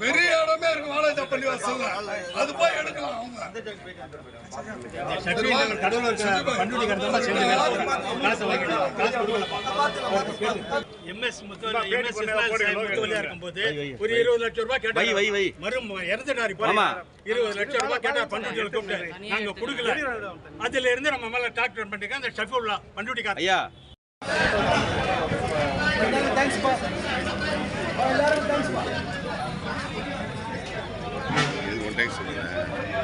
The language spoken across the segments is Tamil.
பெரிய இடமே இருக்கு வாழைச்சா பள்ளி வாசல்ல, அது போய் எடுக்கலாம் அவங்க. எம்எஸ் முத்துவலியா இருக்கும்போது ஒரு 20 லட்சம் ரூபாய் கேட்டாங்க. மறும் இறந்துட்டாரு. 20 லட்சம் ரூபாய் கேட்டா பண்ருட்டியில் கூப்பிட்டு நாங்க கொடுக்கல. அதுல இருந்து நம்ம மேல டாக்டர் பண்ணிக்க அந்த ஷஃபுல்லா பண்ருட்டிக்கார ஐயா.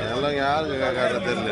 அதெல்லாம் யாருக்கு கேட்கறது தெரியல.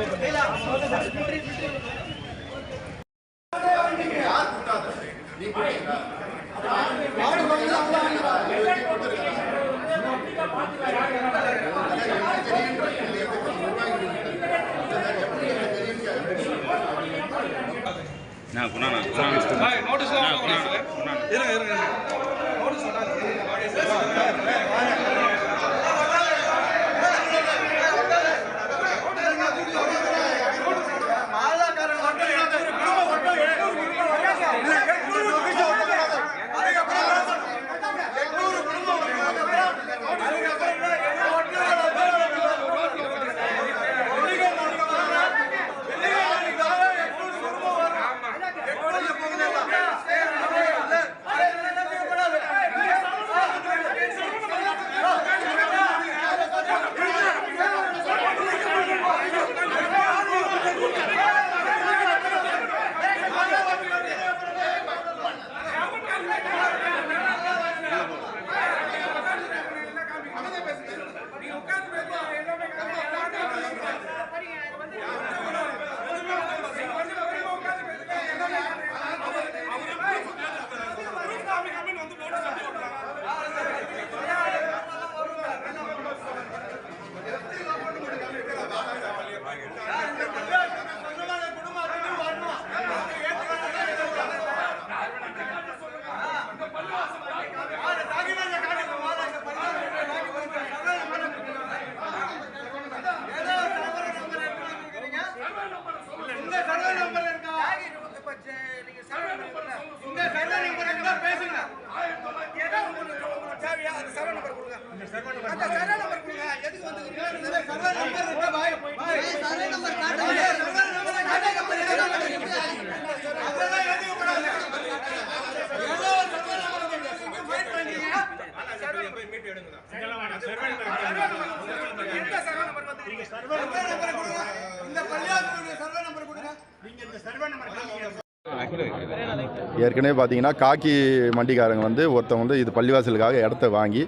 ஏற்கனவே பார்த்தீங்கன்னா காக்கி மண்டிக்காரங்க வந்து ஒருத்தவங்க வந்து இது பள்ளிவாசலுக்காக இடத்த வாங்கி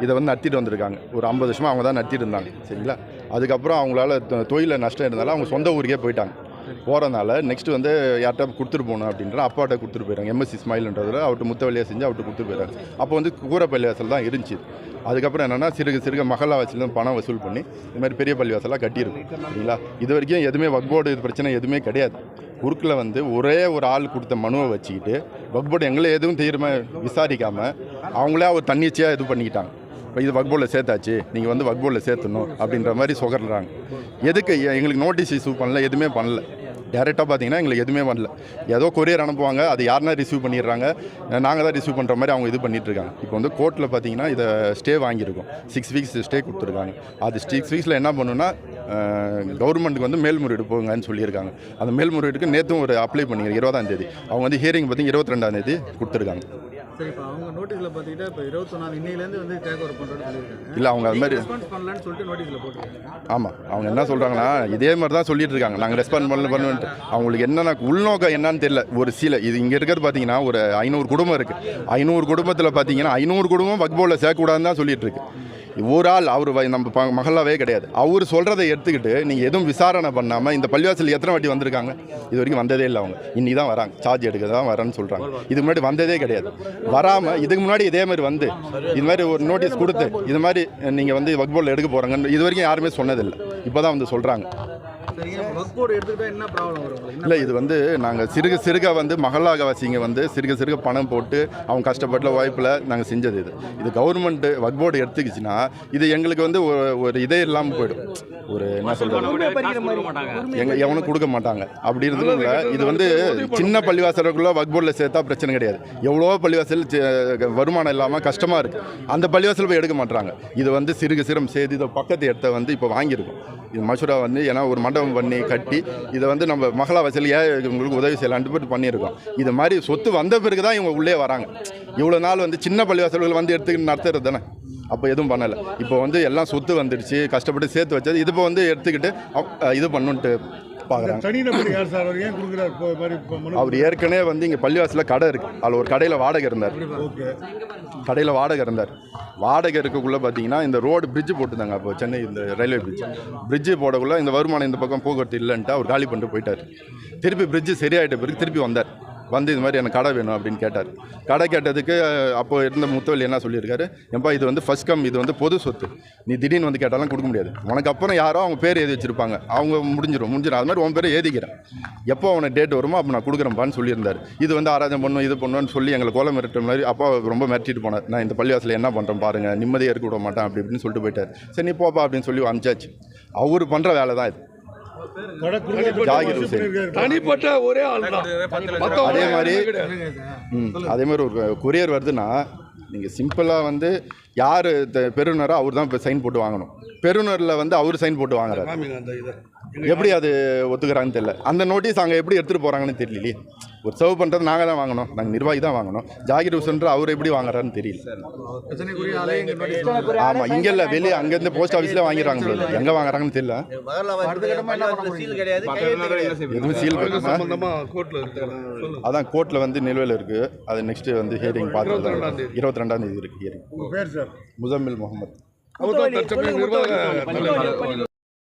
இதை வந்து நடத்திட்டு வந்திருக்காங்க. ஒரு 50 வருஷமாக அவங்க தான் நடத்திட்டு இருந்தாங்க. சரிங்களா? அதுக்கப்புறம் அவங்களால தொழிலில் நஷ்டம் இருந்தாலும் அவங்க சொந்த ஊருக்கே போயிட்டாங்க. போகிறதுனால நெக்ஸ்ட்டு வந்து யார்கிட்ட கொடுத்துட்டு போகணும் அப்படின்ற அப்பாட்ட கொடுத்துட்டு போயிடுறாங்க. எம்எஸ் இஸ்மாயில்ன்றதில் அவர்கிட்ட முத்தவழியாக செஞ்சு அவர்கிட்ட கொடுத்துட்டு போயிடுறாங்க. அப்போ வந்து கூரை பள்ளிவாசல் தான் இருந்துச்சு. அதுக்கப்புறம் என்னென்னா சிறுக மகளா வசூல் பணம் வசூல் பண்ணி இது மாதிரி பெரிய பள்ளிவாசலாக கட்டியிருக்கும். சரிங்களா? இது வரைக்கும் எதுவுமே வக்போர்டு இது பிரச்சனை எதுவுமே கிடையாது. குறுக்கில் வந்து ஒரே ஒரு ஆள் கொடுத்த மனுவை வச்சுக்கிட்டு வக்போர்டு எங்களை எதுவும் தெரியுமா விசாரிக்காமல் அவங்களே ஒரு தன்னிச்சையாக இது பண்ணிக்கிட்டாங்க. இப்போ இது வக்போர்டில் சேர்த்தாச்சு, நீங்கள் வந்து வக்போர்டில் சேர்த்துணும் அப்படின்ற மாதிரி சொல்கிறாங்க. எதுக்கு எங்களுக்கு நோட்டீஸ் இஷ்யூ பண்ணல, எதுவுமே பண்ணல. டேரெக்டாக பார்த்தீங்கன்னா எங்களுக்கு எதுவுமே பண்ணல. ஏதோ கொரியர் அனுப்புவாங்க, அது யாருன்னா ரிசீவ் பண்ணிடுறாங்க, நாங்கள் தான் ரிசீவ் பண்ணுற மாதிரி அவங்க இது பண்ணிகிட்ருக்காங்க. இப்போ வந்து கோர்ட்டில் பார்த்தீங்கன்னா இதை ஸ்டே வாங்கியிருக்கோம். 6 வீக்ஸ் ஸ்டே கொடுத்துருக்காங்க. அது 6 வீக்ஸில் என்ன பண்ணுன்னா கவர்மெண்ட்டுக்கு வந்து மேல்முறையீடு போங்கன்னு சொல்லியிருக்காங்க. அந்த மேல்முறையீடுக்கு நேற்றும் ஒரு அப்ளை பண்ணிங்க 20ஆம் தேதி. அவங்க வந்து ஹியரிங் பார்த்தீங்கன்னா 22ஆம் தேதி கொடுத்துருக்காங்க. சரி, இப்போ அவங்க நோட்டீஸில் பார்த்துக்கிட்டா இப்போ 21 இன்னையிலேருந்து வந்து டேக் ஓவர் பண்ணுறோன்னு சொல்லியிருக்காங்க. இல்லை, அவங்க அது மாதிரி ரெஸ்பான்ஸ் பண்ணலான்னு சொல்லிட்டு நோட்டீஸில் போட்டுருக்காங்க. ஆமாம், அவங்க என்ன சொல்கிறாங்கன்னா இதே மாதிரி தான் சொல்லிட்டு இருக்காங்க, நாங்கள் ரெஸ்பாண்ட் பண்ணுன்ட்டு. அவங்களுக்கு என்னென்ன உள்நோக்கம் என்னன்னு தெரியல. ஒரு சில இது இங்கே இருக்கிறது பார்த்தீங்கன்னா ஒரு 500 குடும்பம் இருக்குது. 500 குடும்பத்தில் பார்த்தீங்கன்னா 500 குடும்பம் வக்போர்டில் சேர்க்கக்கூடாதுன்னு தான் சொல்லிட்டு இருக்கு. ஒரு ஆள் அவர் நம்ம மகளாவே கிடையாது. அவர் சொல்கிறத எடுத்துக்கிட்டு நீங்கள் எதுவும் விசாரணை பண்ணாமல் இந்த பள்ளிவாசல் எத்தனை வாட்டி வந்திருக்காங்க? இது வரைக்கும் வந்ததே இல்லை. அவங்க இன்னி தான் வராங்க, சார்ஜ் எடுக்க தான் வரேன்னு சொல்கிறாங்க. இதுக்கு முன்னாடி வந்ததே கிடையாது. வராமல் இதுக்கு முன்னாடி இதே மாதிரி வந்து இது மாதிரி ஒரு நோட்டீஸ் கொடுத்து இது மாதிரி நீங்கள் வந்து வக்போர்டில் எடுக்க போகிறாங்கன்னு இது வரைக்கும் யாருமே சொன்னதில்லை. இப்போ தான் வந்து சொல்கிறாங்க. சரிங்க, வக்ஃப் போர்டு எடுத்துக்கிட்டா என்ன ப்ராப்ளம் வரும் உங்களுக்கு? இல்லை இது வந்து நாங்கள் சிறுக வந்து மகளாகவாசிங்க வந்து சிறுக பணம் போட்டு அவங்க கஷ்டப்பட்ட வாய்ப்பில் நாங்கள் செஞ்சது இது கவர்மெண்ட்டு வக்ஃப் போர்டு எடுத்துக்கிச்சுன்னா இது எங்களுக்கு வந்து ஒரு இதே இல்லாமல் போயிடும். ஒரு என்ன சொல்கிறது, எவனும் கொடுக்க மாட்டாங்க. அப்படி இருந்ததுல இது வந்து சின்ன பள்ளிவாசலுக்குள்ள வக்ஃப் போர்டில் சேர்த்தா பிரச்சனை கிடையாது. எவ்வளோ பள்ளிவாசல் வருமானம் இல்லாமல் கஷ்டமாக இருக்குது, அந்த பள்ளிவாசல் போய் எடுக்க மாட்டாங்க. இது வந்து சிறுக சேர்த்து இதை பக்கத்து இடத்த வந்து இப்போ வாங்கியிருக்கோம். இது மசூரா வந்து ஏன்னா ஒரு மண்டபம் பண்ணி கட்டி இதை வந்து நம்ம மகளா வசதி உங்களுக்கு உதவி செய்யலான்ட்டு போட்டு பண்ணியிருக்கோம். இது மாதிரி சொத்து வந்த பிறகு தான் இவங்க உள்ளே வராங்க. இவ்வளோ நாள் வந்து சின்ன பள்ளிவாசல்கள் வந்து எடுத்துக்கிட்டு நடத்துறது தானே, அப்போ எதுவும் பண்ணலை. இப்போ வந்து எல்லாம் சொத்து வந்துடுச்சு, கஷ்டப்பட்டு சேர்த்து வச்சது இது இப்போ வந்து எடுத்துக்கிட்டு இது பண்ணுன்ட்டு பார்க்குறாங்க. தனிநபர் யார் சார் அவர் ஏன் கொடுக்குறாரு? அவர் ஏற்கனவே வந்து இங்கே பள்ளிவாசலில் கடை இருக்குது, அதில் ஒரு கடையில் வாடகை இருந்தார். கடையில் வாடகை இருந்தார். வாடகை இருக்கக்குள்ளே பார்த்தீங்கன்னா இந்த ரோடு பிரிட்ஜு போட்டுருந்தாங்க. அப்போ சென்னை இந்த ரயில்வே பிரிட்ஜு போடக்குள்ளே இந்த வருமானம் இந்த பக்கம் போக்குவரத்து இல்லைன்ட்டு அவர் காலி பண்ணிட்டு போயிட்டார். திருப்பி பிரிட்ஜு சரியாயிட்ட பிறகு திருப்பி வந்தார். வந்து இது மாதிரி எனக்கு கடை வேணும் அப்படின்னு கேட்டார். கடை கேட்டதுக்கு அப்போ இருந்த முத்தவள்ளி என்ன சொல்லியிருக்காரு, ஏன்பா இது வந்து ஃபர்ஸ்ட் கம், இது வந்து பொது சொத்து, நீ திடீர்னு வந்து கேட்டாலும் கொடுக்க முடியாது. உனக்கு அப்புறம் யாரோ அவங்க பேர் எழுதி வச்சுருப்பாங்க, அவங்க முடிஞ்சிடும் அது மாதிரி உன் பேரை எழுதிக்கிறேன், எப்போ அவனை டேட் வருமோ அப்போ நான் கொடுக்குறேன்ப்பான்னு சொல்லியிருந்தார். இது வந்து ஆராதனை பண்ணும் இது பண்ணுன்னு சொல்லி எங்களை கொலை மிரட்டுற மாதிரி அப்பா ரொம்ப மிரட்டிட்டு போனார். நான் இந்த பள்ளிவாசலில் என்ன பண்ணுறேன் பாருங்கள், நிம்மதியாக இருக்க விட மாட்டேன் அப்படி இப்படின்னு சொல்லிட்டு போயிட்டார். சரி நீ போப்பா அப்படின்னு சொல்லி அனுப்பிச்சாச்சு. அவர் பண்ணுற வேலை தான் இது. ஜாகிர் ஹுசைன் தனிப்பட்ட ஒரே ஆள் தான். அதே மாதிரி ஒரு கொரியர் வருதுன்னா நீங்கள் சிம்பிளாக வந்து யார் பெறுநரோ அவர் தான் இப்போ சைன் போட்டு வாங்கணும். பெறுநரில் வந்து அவர் சைன் போட்டு வாங்குறாரு. எப்படி அது ஒத்துக்கிறாங்கன்னு தெரியல. அந்த நோட்டீஸ் அங்கே எப்படி எடுத்துகிட்டு போகிறாங்கன்னு தெரியலையே. ஒரு சர்வ் பண்ணுறது நாங்கள் தான் வாங்கணும், நாங்கள் நிர்வாகி தான் வாங்கணும். ஜாகிர் ஹுசைன் அவர் எப்படி வாங்குறாருன்னு தெரியல. ஆமாம், இங்கே இல்லை, வெளியே அங்கேருந்து போஸ்ட் ஆஃபீஸில் வாங்கிடுறாங்க. எங்கே வாங்குறாங்கன்னு தெரியல. எதுவும் சீல் அதான் கோர்ட்டில் வந்து நிலுவையில் இருக்குது. அது நெக்ஸ்ட்டு வந்து ஹியரிங் பார்த்து 22ஆம் தேதி இருக்குது ஹியரிங். பேர் சார் முசம்மில் முகமது. அவர் தான்